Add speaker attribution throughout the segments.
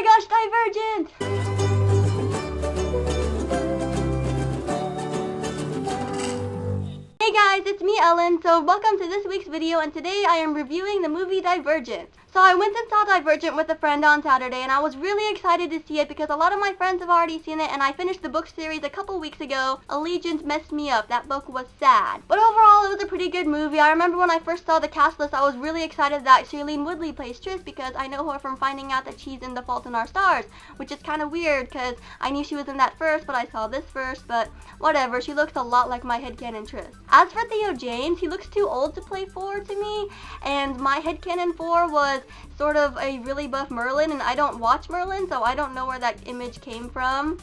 Speaker 1: my gosh, Divergent! Hey guys, it's me Ellen, so welcome to this week's video, and today I am reviewing the movie Divergent. So I went and saw Divergent with a friend on Saturday, and I was really excited to see it because a lot of my friends have already seen it, and I finished the book series a couple weeks ago. Allegiance messed me up. That book was sad. But overall, it was a pretty good movie. I remember when I first saw the cast list, I was really excited that Shailene Woodley plays Tris because I know her from finding out that she's in The Fault in Our Stars, which is kind of weird because I knew she was in that first, but I saw this first, but whatever. She looks a lot like my headcanon Tris. As for Theo James, he looks too old to play 4 to me, and my headcanon 4 was sort of a really buff Merlin, and I don't watch Merlin, so I don't know where that image came from.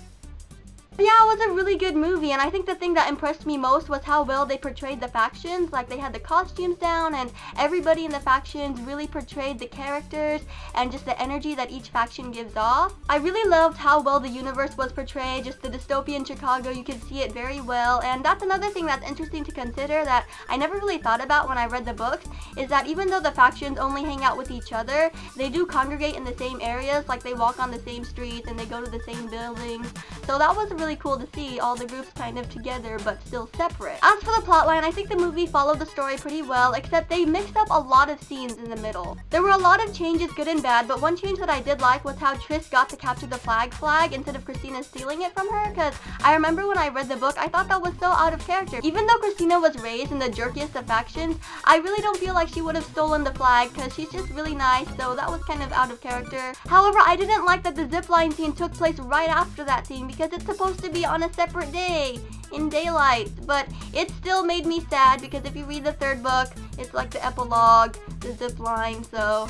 Speaker 1: But yeah, it was a really good movie, and I think the thing that impressed me most was how well they portrayed the factions. Like, they had the costumes down, and everybody in the factions really portrayed the characters and just the energy that each faction gives off. I really loved how well the universe was portrayed, just the dystopian Chicago. You could see it very well, and that's another thing that's interesting to consider that I never really thought about when I read the books, is that even though the factions only hang out with each other, they do congregate in the same areas. Like, they walk on the same streets and they go to the same buildings. So that was really cool to see all the groups kind of together but still separate. As for the plotline, I think the movie followed the story pretty well, except they mixed up a lot of scenes in the middle. There were a lot of changes, good and bad, but one change that I did like was how Tris got to capture the flag instead of Christina stealing it from her, because I remember when I read the book, I thought that was so out of character. Even though Christina was raised in the jerkiest of factions, I really don't feel like she would have stolen the flag because she's just really nice, so that was kind of out of character. However, I didn't like that the zipline scene took place right after that scene because it's supposed to be on a separate day in daylight, but it still made me sad because if you read the third book, it's like the epilogue, the zip line, so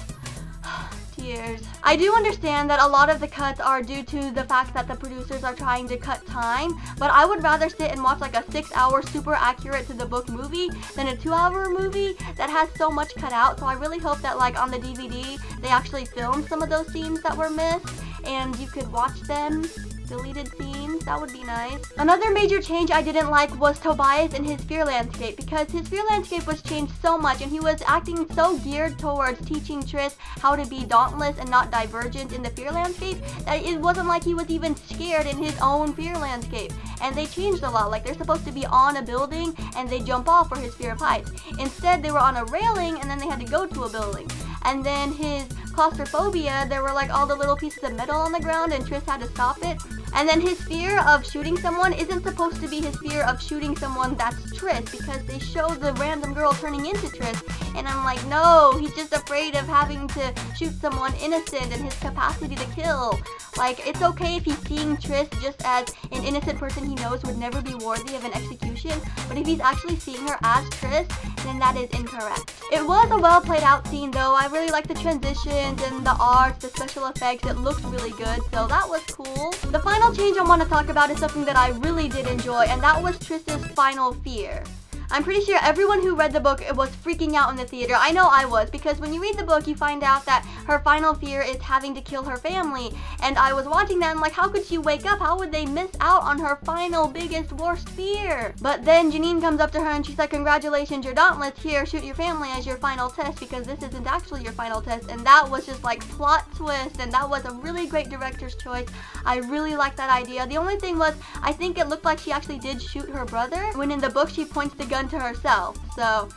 Speaker 1: tears. I do understand that a lot of the cuts are due to the fact that the producers are trying to cut time, but I would rather sit and watch like a 6-hour super accurate to the book movie than a 2-hour movie that has so much cut out. So I really hope that like on the DVD they actually filmed some of those scenes that were missed and you could watch them. Deleted scenes, that would be nice. Another major change I didn't like was Tobias and his fear landscape, because his fear landscape was changed so much and he was acting so geared towards teaching Tris how to be dauntless and not divergent in the fear landscape that it wasn't like he was even scared in his own fear landscape. And they changed a lot. Like, they're supposed to be on a building and they jump off for his fear of heights. Instead, they were on a railing and then they had to go to a building. And then his claustrophobia, there were like all the little pieces of metal on the ground and Tris had to stop it. And then his fear of shooting someone isn't supposed to be his fear of shooting someone that's Tris, because they show the random girl turning into Tris. And I'm like, no, he's just afraid of having to shoot someone innocent and his capacity to kill. Like, it's okay if he's seeing Tris just as an innocent person he knows would never be worthy of an execution, but if he's actually seeing her as Tris, then that is incorrect. It was a well played out scene though. I really liked the transitions and the art, the special effects. It looked really good, so that was cool. The final change I want to talk about is something that I really did enjoy, and that was Tris's final fear. I'm pretty sure everyone who read the book was freaking out in the theater. I know I was, because when you read the book, you find out that her final fear is having to kill her family. And I was watching that and like, how could she wake up? How would they miss out on her final, biggest, worst fear? But then Janine comes up to her and she's like, congratulations, you're dauntless. Here, shoot your family as your final test, because this isn't actually your final test. And that was just like plot twist, and that was a really great director's choice. I really liked that idea. The only thing was, I think it looked like she actually did shoot her brother, when in the book she points the gun to herself. So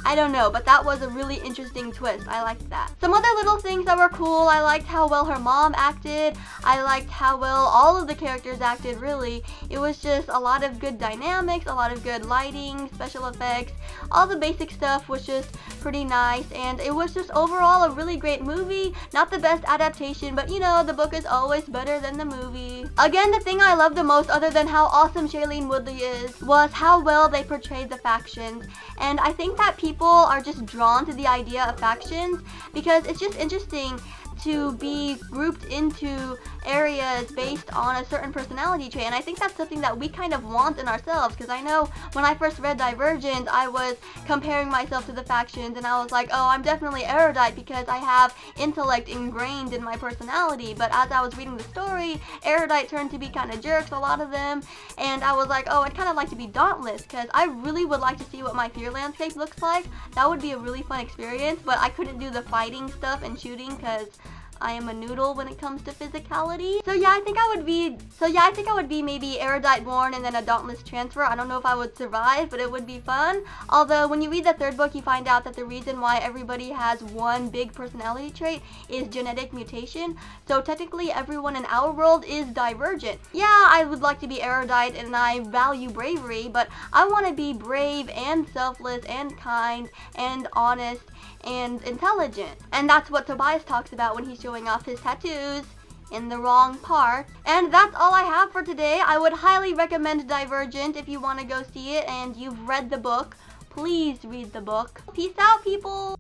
Speaker 1: I don't know, but that was a really interesting twist. I liked that. Some other little things that were cool. I liked how well her mom acted. I liked how well all of the characters acted, really. It was just a lot of good dynamics, a lot of good lighting, special effects. All the basic stuff was just pretty nice, and it was just overall a really great movie. Not the best adaptation, but you know, the book is always better than the movie. Again, the thing I loved the most, other than how awesome Shailene Woodley is, was how well they portrayed the factions. And I think that people are just drawn to the idea of factions because it's just interesting to be grouped into areas based on a certain personality trait, and I think that's something that we kind of want in ourselves, because I know when I first read Divergent, I was comparing myself to the factions, and I was like, oh, I'm definitely erudite because I have intellect ingrained in my personality, but as I was reading the story, erudite turned to be kind of jerks, a lot of them, and I was like, oh, I'd kind of like to be dauntless, because I really would like to see what my fear landscape looks like. That would be a really fun experience, but I couldn't do the fighting stuff and shooting because I am a noodle when it comes to physicality. So yeah, I think I would be maybe erudite born and then a dauntless transfer. I don't know if I would survive, but it would be fun. Although when you read the third book, you find out that the reason why everybody has one big personality trait is genetic mutation. So technically everyone in our world is divergent. Yeah, I would like to be erudite and I value bravery, but I want to be brave and selfless and kind and honest and intelligent. And that's what Tobias talks about when he's showing off his tattoos in the wrong part. And that's all I have for today. I would highly recommend Divergent if you want to go see it and you've read the book. Please read the book. Peace out, people!